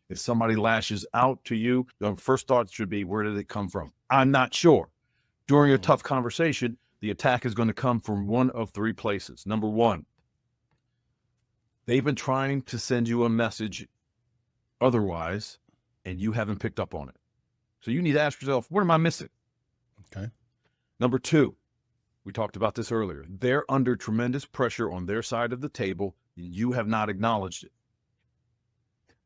If somebody lashes out to you, the first thought should be, where did it come from? I'm not sure. During a tough conversation, the attack is going to come from one of three places. Number one, they've been trying to send you a message otherwise, and you haven't picked up on it. So you need to ask yourself, what am I missing? Okay. Number two, we talked about this earlier. They're under tremendous pressure on their side of the table, and you have not acknowledged it.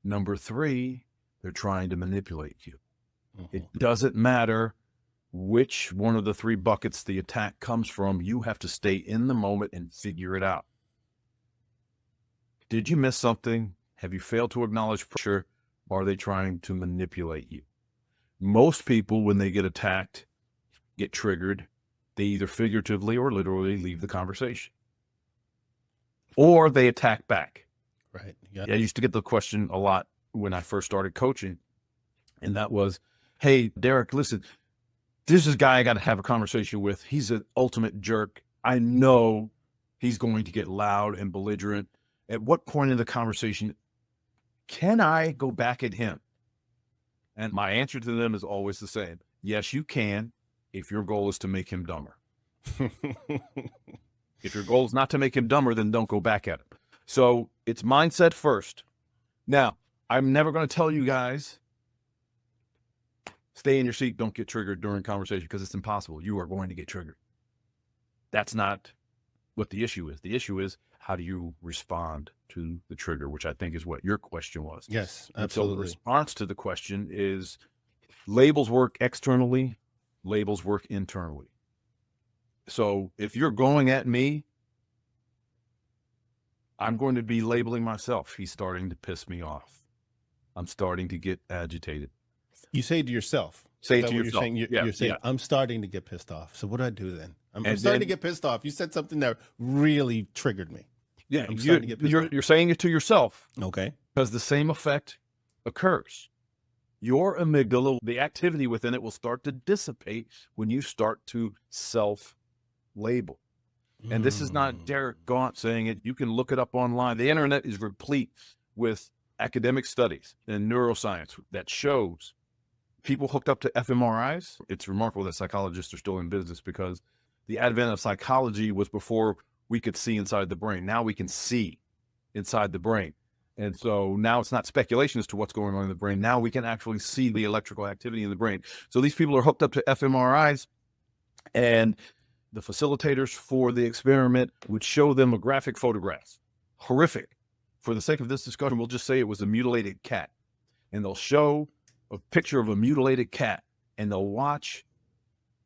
Number three, they're trying to manipulate you. It doesn't matter which one of the three buckets the attack comes from. You have to stay in the moment and figure it out. Did you miss something? Have you failed to acknowledge pressure? Or are they trying to manipulate you? Most people, when they get attacked, get triggered, they either figuratively or literally leave the conversation. Or they attack back. Right. Yeah. I used to get the question a lot when I first started coaching. And that was, hey, Derek, listen, this is a guy I got to have a conversation with. He's an ultimate jerk. I know he's going to get loud and belligerent. At what point in the conversation can I go back at him? And my answer to them is always the same. Yes, you can, if your goal is to make him dumber. If your goal is not to make him dumber, then don't go back at him. So it's mindset first. Now, I'm never going to tell you guys, stay in your seat, don't get triggered during conversation, because it's impossible. You are going to get triggered. That's not what the issue is. The issue is, how do you respond to the trigger, which I think is what your question was. Yes, absolutely. And so the response to the question is, labels work externally, labels work internally. So if you're going at me, I'm going to be labeling myself. He's starting to piss me off. I'm starting to get agitated. You say to yourself. Say it to yourself. You're saying, I'm starting to get pissed off. So what do I do then? I'm starting to get pissed off. You said something that really triggered me. Yeah, I'm starting to get pissed off. You're saying it to yourself. Okay. Because the same effect occurs. Your amygdala, the activity within it, will start to dissipate when you start to self-label. And this is not Derek Gaunt saying it. You can look it up online. The internet is replete with academic studies and neuroscience that shows people hooked up to fMRIs. It's remarkable that psychologists are still in business, because the advent of psychology was before we could see inside the brain. Now we can see inside the brain. And so now it's not speculation as to what's going on in the brain. Now we can actually see the electrical activity in the brain. So these people are hooked up to fMRIs, and the facilitators for the experiment would show them a graphic photograph. Horrific. For the sake of this discussion, we'll just say it was a mutilated cat. And they'll show a picture of a mutilated cat, and they'll watch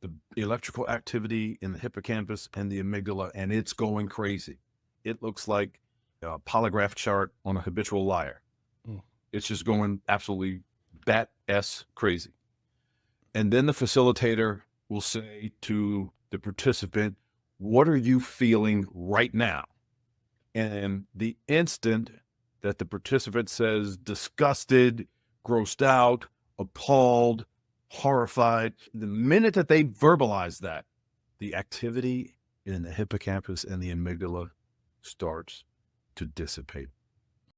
the electrical activity in the hippocampus and the amygdala, and it's going crazy. It looks like a polygraph chart on a habitual liar. It's just going absolutely bat-ass crazy. And then the facilitator will say to the participant, what are you feeling right now? And the instant that the participant says disgusted, grossed out, appalled, horrified, the minute that they verbalize that, the activity in the hippocampus and the amygdala starts to dissipate.